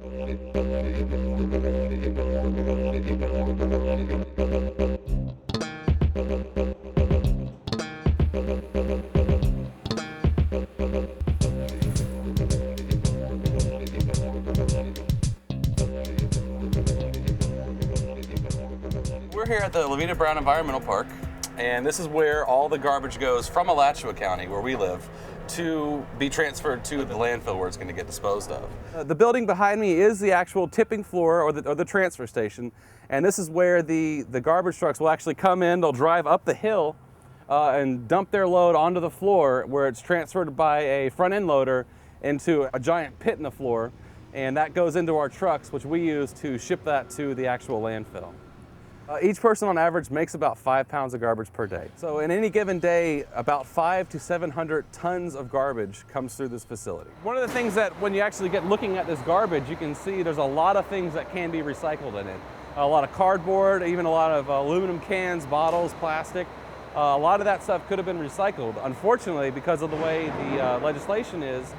We're here at the Levita Brown Environmental Park, and this is where all the garbage goes from Alachua County, where we live, to be transferred to the landfill where it's going to get disposed of. The building behind me is the actual tipping floor or the transfer station, and this is where the garbage trucks will actually come in. They'll drive up the hill and dump their load onto the floor, where it's transferred by a front end loader into a giant pit in the floor, and that goes into our trucks, which we use to ship that to the actual landfill. Each person on average makes about 5 pounds of garbage per day. So in any given day, about 500 to 700 tons of garbage comes through this facility. One of the things that when you actually get looking at this garbage, you can see there's a lot of things that can be recycled in it. A lot of cardboard, even a lot of aluminum cans, bottles, plastic. A lot of that stuff could have been recycled. Unfortunately, because of the way the legislation is,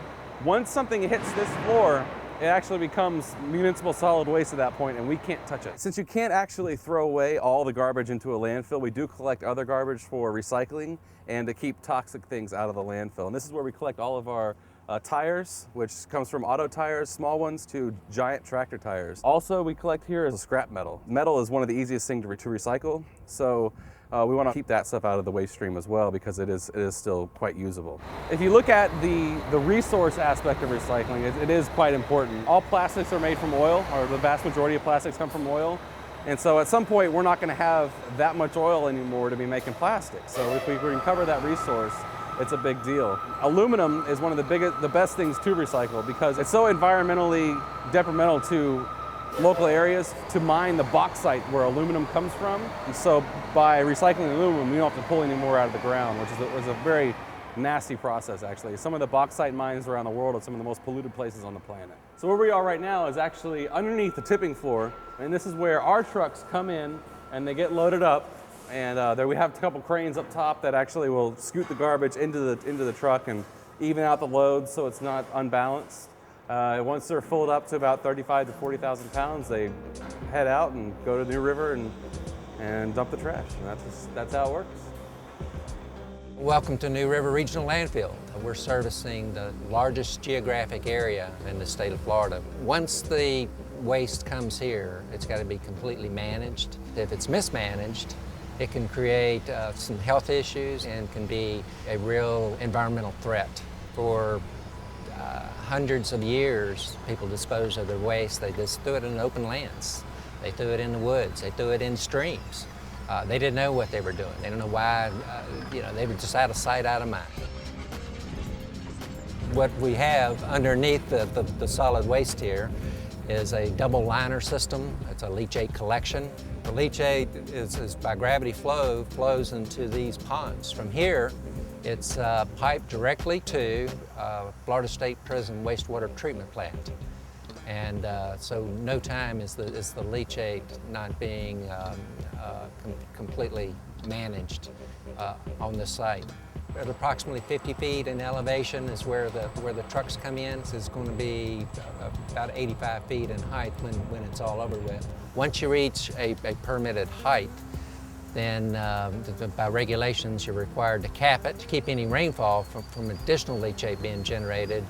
once something hits this floor, it actually becomes municipal solid waste at that point, and we can't touch it. Since you can't actually throw away all the garbage into a landfill, we do collect other garbage for recycling and to keep toxic things out of the landfill. And this is where we collect all of our tires, which comes from auto tires, small ones, to giant tractor tires. Also, we collect here is scrap metal. Metal is one of the easiest things to recycle, so we want to keep that stuff out of the waste stream as well, because it is still quite usable. If you look at the resource aspect of recycling, it is quite important. All plastics are made from oil, or the vast majority of plastics come from oil. And so at some point, we're not going to have that much oil anymore to be making plastic. So if we can cover that resource, it's a big deal. Aluminum is one of the best things to recycle, because it's so environmentally detrimental to local areas to mine the bauxite where aluminum comes from. And so by recycling aluminum, we don't have to pull any more out of the ground, which is a very nasty process, actually. Some of the bauxite mines around the world are some of the most polluted places on the planet. So where we are right now is actually underneath the tipping floor, and this is where our trucks come in and they get loaded up. And there we have a couple cranes up top that actually will scoot the garbage into the truck and even out the load so it's not unbalanced. Once they're filled up to about 35 to 40,000 pounds, they head out and go to New River and dump the trash. And that's how it works. Welcome to New River Regional Landfill. We're servicing the largest geographic area in the state of Florida. Once the waste comes here, it's got to be completely managed. If it's mismanaged, it can create some health issues and can be a real environmental threat. For hundreds of years, people disposed of their waste. They just threw it in open lands. They threw it in the woods. They threw it in streams. They didn't know what they were doing. They didn't know why, they were just out of sight, out of mind. What we have underneath the solid waste here is a double liner system. It's a leachate collection. The leachate is by gravity flows into these ponds. From here, it's piped directly to Florida State Prison wastewater treatment plant. And so no time is the leachate not being completely managed on this site. At approximately 50 feet in elevation is where the trucks come in. So it's going to be about 85 feet in height when it's all over with. Once you reach a permitted height, then by regulations you're required to cap it to keep any rainfall from additional leachate being generated.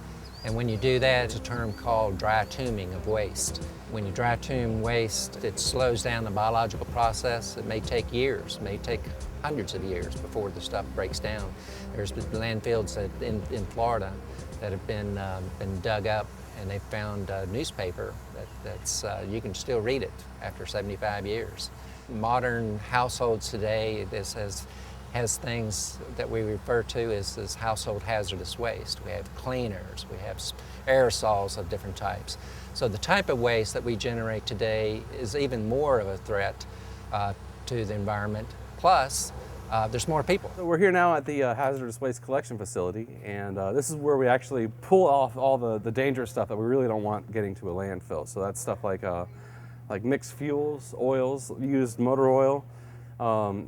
And when you do that, it's a term called dry tombing of waste. When you dry tomb waste, it slows down the biological process. It may take years, it may take hundreds of years before the stuff breaks down. There's been landfills in Florida that have been dug up, and they found a newspaper that's you can still read it after 75 years. Modern households today, this has things that we refer to as household hazardous waste. We have cleaners, we have aerosols of different types. So the type of waste that we generate today is even more of a threat to the environment. Plus, there's more people. So we're here now at the hazardous waste collection facility, and this is where we actually pull off all the dangerous stuff that we really don't want getting to a landfill. So that's stuff like mixed fuels, oils, used motor oil,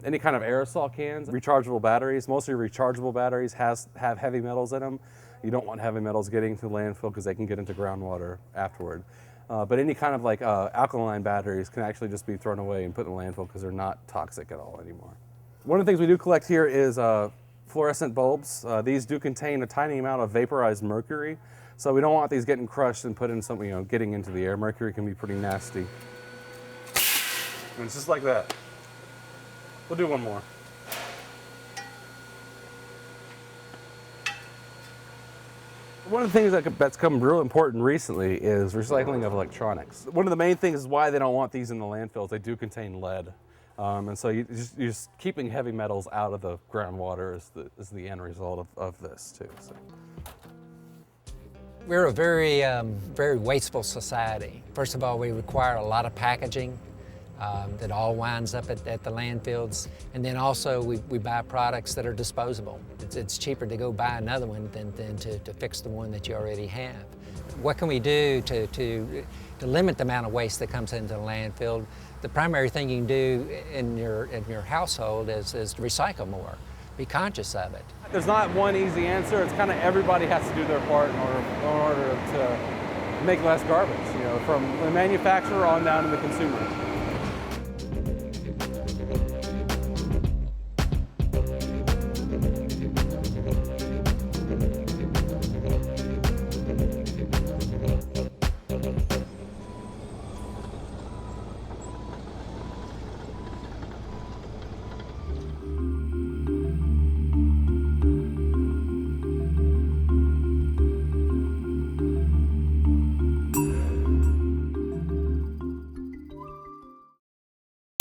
any kind of aerosol cans, rechargeable batteries. Most of your rechargeable batteries have heavy metals in them. You don't want heavy metals getting to the landfill because they can get into groundwater afterward. But any kind of like alkaline batteries can actually just be thrown away and put in the landfill because they're not toxic at all anymore. One of the things we do collect here is fluorescent bulbs. These do contain a tiny amount of vaporized mercury, so we don't want these getting crushed and put in something, getting into the air. Mercury can be pretty nasty. And it's just like that. We'll do one more. One of the things that's come real important recently is recycling of electronics. One of the main things is why they don't want these in the landfills. They do contain lead. And so you're just keeping heavy metals out of the groundwater is the end result of this too. So. We're a very, very wasteful society. First of all, we require a lot of packaging that all winds up at the landfills. And then also we buy products that are disposable. It's cheaper to go buy another one than to fix the one that you already have. What can we do to limit the amount of waste that comes into the landfill? The primary thing you can do in your household is to recycle more. Be conscious of it. There's not one easy answer. It's kind of everybody has to do their part in order to make less garbage, from the manufacturer on down to the consumer.